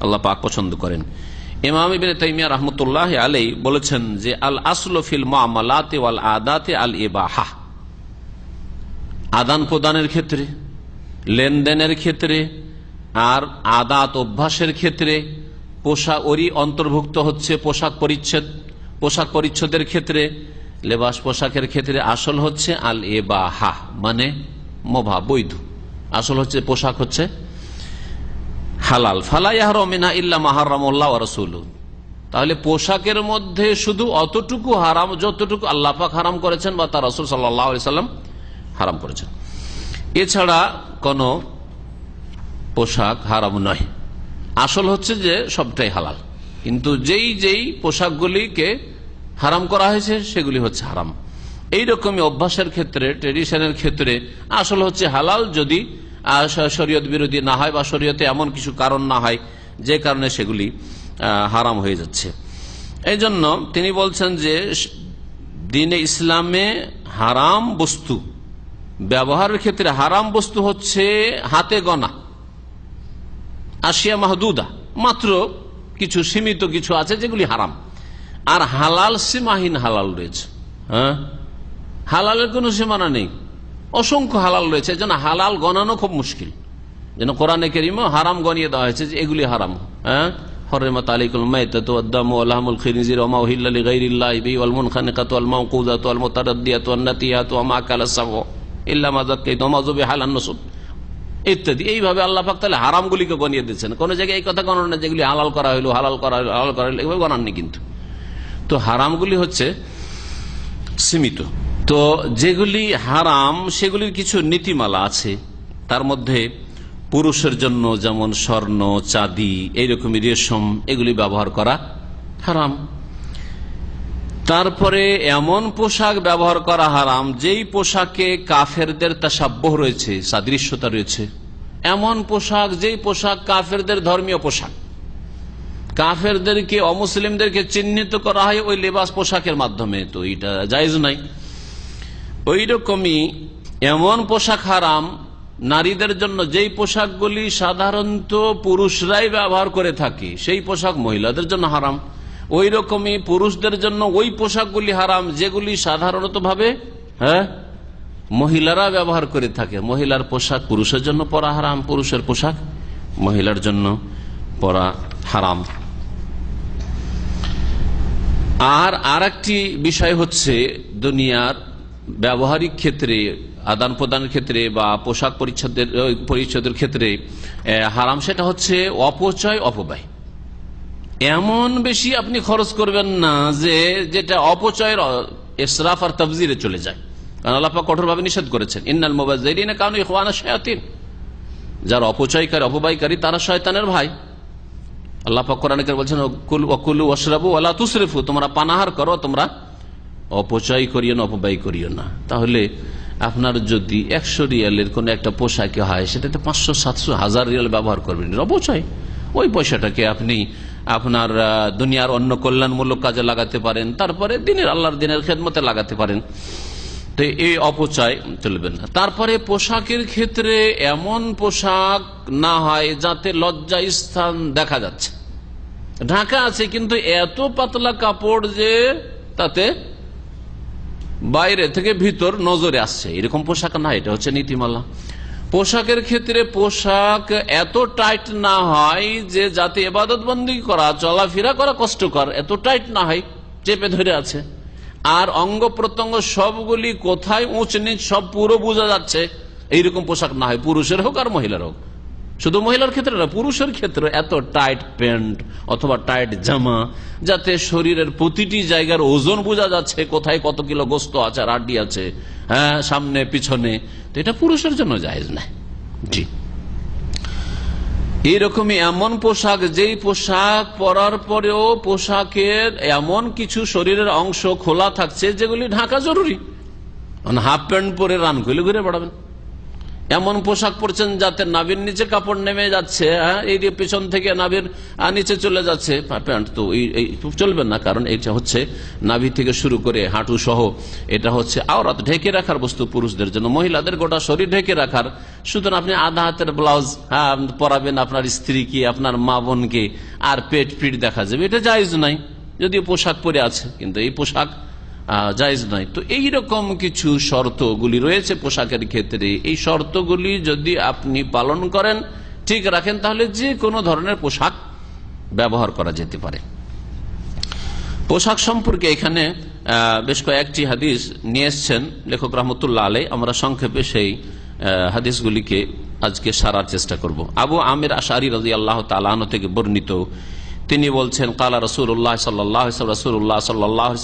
আল্লাহ পাক পছন্দ করেন। ইমাম ইবনে তাইমিয়া রাহমাতুল্লাহি আলাইহি বলেছেন যে আল আসলু ফিল মুআমালাতি ওয়াল আদাতি আল ইবাহা, আদান প্রদানের ক্ষেত্রে, লেনদেনের ক্ষেত্রে আর আদাত অভ্যাসের ক্ষেত্রে পোশাক ওরই অন্তর্ভুক্ত হচ্ছে পোশাক পরিচ্ছদের ক্ষেত্রে, লেবাস পোশাকের ক্ষেত্রে আসল হচ্ছে আল ইবাহা, মানে মোবাহ, বৈধ। আসল হচ্ছে পোশাক হচ্ছে হালাল। ফালা ইয়াহরামু মিনহা ইল্লা মা হারামাল্লাহু ওয়া রাসূলুহু, তাহলে পোশাকের মধ্যে শুধু অতটুকু হারাম যতটুকু আল্লাহ পাক হারাম করেছেন বা তার রাসূল সাল্লাল্লাহু আলাইহি সাল্লাম হারাম করেছেন, এছাড়া কোন পোশাক হারাম নয়। আসল হচ্ছে যে সবটাই হালাল, কিন্তু যেই পোশাকগুলিকে হারাম করা হয়েছে সেগুলি হচ্ছে হারাম। এইরকমই অভ্যাসের ক্ষেত্রে, ট্রেডিশনের ক্ষেত্রে আসল হচ্ছে হালাল, যদি শরীয়ত বিরোধী না হয় বা শরীয়তে এমন কিছু কারণ না হয় যে কারণে সেগুলি হারাম হয়ে যাচ্ছে। এই জন্য তিনি বলছেন যে দ্বীনে ইসলামে হারাম বস্তু ব্যবহারের ক্ষেত্রে হারাম বস্তু হচ্ছে হাতে গোনা, আশিয়া মাহদুদা, মাত্র কিছু সীমিত কিছু আছে যেগুলি হারাম, আর হালাল সীমাহীন হালাল রয়েছে। হ্যাঁ, হালালের কোনো সীমানা নেই, অসংখ্য হালাল রয়েছে, যেন হালাল গণানো খুব মুশকিল। যেন কোরআনে কারীমে হারাম গনিয়ে দেওয়া হয়েছে যে এগুলি হারাম। হ্যাঁ, হরমাত আলাইকুম মাইতাতু ওয়াদ-দামু ওয়া লাহমুল খিনজির ওয়া মা উহিল্লা লিগাইরিল্লাহি বিহি ওয়াল মুনখানিকাতু ওয়াল মাওকুযাতু ওয়াল মুতারাদ্দিয়াতু ওয়ান নাতিয়াতু ওয়া মা আকালাস সাবু ইল্লা মা যাক্কাইতুম ওয়া মা যুবিহা আলান নুসুব ইত্যাদি। এইভাবে আল্লাহ পাক তাহলে হারামগুলিকে গনিয়ে দিচ্ছেন। কোন জায়গায় এই কথা গণনা না যেগুলি হালাল করা হলো, হালাল করা হলো, হালাল করা হলো, এভাবে গণাননি। কিন্তু তো হারামগুলি হচ্ছে সীমিত। তো যেগুলি হারাম সেগুলির কিছু নীতিমালা আছে, তার মধ্যে পুরুষের জন্য যেমন স্বর্ণ, চাঁদি, এইরকমই রেশম, এগুলি ব্যবহার করা হারাম। তারপরে এমন পোশাক ব্যবহার করা হারাম যেই পোশাকে কাফেরদের তাসাব্বুহ রয়েছে, সাদৃশ্যতা রয়েছে, এমন পোশাক যেই পোশাক কাফেরদের ধর্মীয় পোশাক, কাফেরদেরকে, অমুসলিমদেরকে চিহ্নিত করা হয় ওই লেবাস পোশাকের মাধ্যমে, তো এটা জায়েজ নাই। ওই রকমই এমন পোশাক হারাম নারীদের জন্য যেই পোশাকগুলি সাধারণত পুরুষরাই ব্যবহার করে থাকে, সেই পোশাক মহিলাদের জন্য হারাম। ওই রকমই পুরুষদের জন্য ওই পোশাকগুলি হারাম যেগুলি সাধারণত ভাবে মহিলারা ব্যবহার করে থাকে। মহিলার পোশাক পুরুষের জন্য পরা হারাম, পুরুষের পোশাক মহিলার জন্য পরা হারাম। আর একটি বিষয় হচ্ছে দুনিয়ার ব্যবহারিক ক্ষেত্রে, আদান প্রদানের ক্ষেত্রে বা পোশাক পরিচ্ছদের ক্ষেত্রে হারাম, সেটা হচ্ছে অপচয়, অপব্যয়। এমন বেশি আপনি খরচ করবেন না যে যেটা অপচয়ের ইসরাফ আর তাবযিরে চলে যায়, কারণ আল্লাহ পাক কঠোরভাবে নিষেধ করেছেন, ইন্নাল মুবাযযিরিনা কানু ইখওয়ানা শায়াতিন, যারা অপচয়কারী, অপব্যয়কারী, তারা শয়তানের ভাই। আল্লাহ পাক কোরআনে বলছেন ওয়াকুলু ওয়াশরাবু ওয়ালা তুসরিফু, তোমরা পানাহার করো, তোমরা অপচয় করিও না, অপব্যয় করিও না। তাহলে আপনার যদি 100 রিয়ালের কোন একটা পোশাকে হয়, সেটাতে 500, 700, 1000 রিয়াল ব্যবহার করবেন, অপচয়। ওই পয়সাটাকে আপনি আপনার দুনিয়ার অন্য কল্যাণমূলক কাজে লাগাতে পারেন, তারপরে আল্লাহর দিনের খেদমতে লাগাতে পারেন। তো এই অপচয় চলবে না। তারপরে পোশাকের ক্ষেত্রে এমন পোশাক না হয় যাতে লজ্জা স্থান দেখা যাচ্ছে, ঢাকা আছে কিন্তু এত পাতলা কাপড় যে তাতে বাইরে থেকে ভিতর নজরে আসছে, এরকম পোশাক না। এটা হচ্ছে নীতিমালা। পোশাকের ক্ষেত্রে পোশাক এত টাইট না হয় যে যাতে ইবাদত বন্দেগী করা, চলাফেরা করা কষ্টকর, এত টাইট না হয়, চেপে ধরে আছে। আর অঙ্গ প্রত্যঙ্গ সবগুলি কোথায় উঁচ নিচ সব পুরো বোঝা যাচ্ছে, এইরকম পোশাক না হয়, পুরুষের হোক আর মহিলার হোক। শুধু মহিলার ক্ষেত্রে না, পুরুষের ক্ষেত্রে এত টাইট প্যান্ট অথবা টাইট জামা যাতে শরীরের প্রতিটি জায়গার ওজন বোঝা যাচ্ছে, কোথায় কত কিলো গোস্ত আছে আর হাড্ডি আছে, হ্যাঁ, সামনে পিছনে, তো এটা পুরুষের জন্য জায়েজ না। জি, এইরকমই এমন পোশাক যেই পোশাক পরার পরেও পোশাকের এমন কিছু শরীরের অংশ খোলা থাকছে যেগুলি ঢাকা জরুরি। হাফ প্যান্ট পরে রান খুলে ঘুরে বেড়াবেন, এমন পোশাক পরছেন যাতে নাভির নিচে কাপড় নেমে যাচ্ছে, এই পেছন থেকে নাভির নিচে চলে যাচ্ছে প্যান্ট, তো এই চলবে না, কারণ এটা হচ্ছে নাভি থেকে শুরু করে হাঁটু সহ এটা হচ্ছে আওরাত, ঢেকে রাখার বস্তু পুরুষদের জন্য। মহিলাদের গোটা শরীর ঢেকে রাখার, সুতরাং আপনি আধা হাতের ব্লাউজ পরাবেন আপনার স্ত্রীকে, আপনার মা বোনকে, আর পেট পিঠ দেখা যাবে, এটা জায়েজ নাই, যদিও পোশাক পরে আছে, কিন্তু এই পোশাক জায়েজ নাই। তো এইরকম কিছু শর্তগুলি রয়েছে পোশাকের ক্ষেত্রে, এই শর্তগুলি যদি আপনি পালন করেন, ঠিক রাখেন, তাহলে যে কোনো ধরনের পোশাক ব্যবহার করা যেতে পারে। পোশাক সম্পর্কে এখানে বেশ কয়েকটি হাদিস নিয়ে এসছেন লেখক রহমতুল্লাহ আলাই। আমরা সংক্ষেপে সেই হাদিসগুলিকে আজকে সারার চেষ্টা করব। আবু আমির আশআরী রাদিয়াল্লাহু তাআলা আনহু থেকে বর্ণিত, তিনি বলছেন, কালা রাসূলুল্লাহ সাল্লাল্লাহু আলাইহি ওয়াসাল্লাম, রাসূলুল্লাহ সাল্লাল্লাহু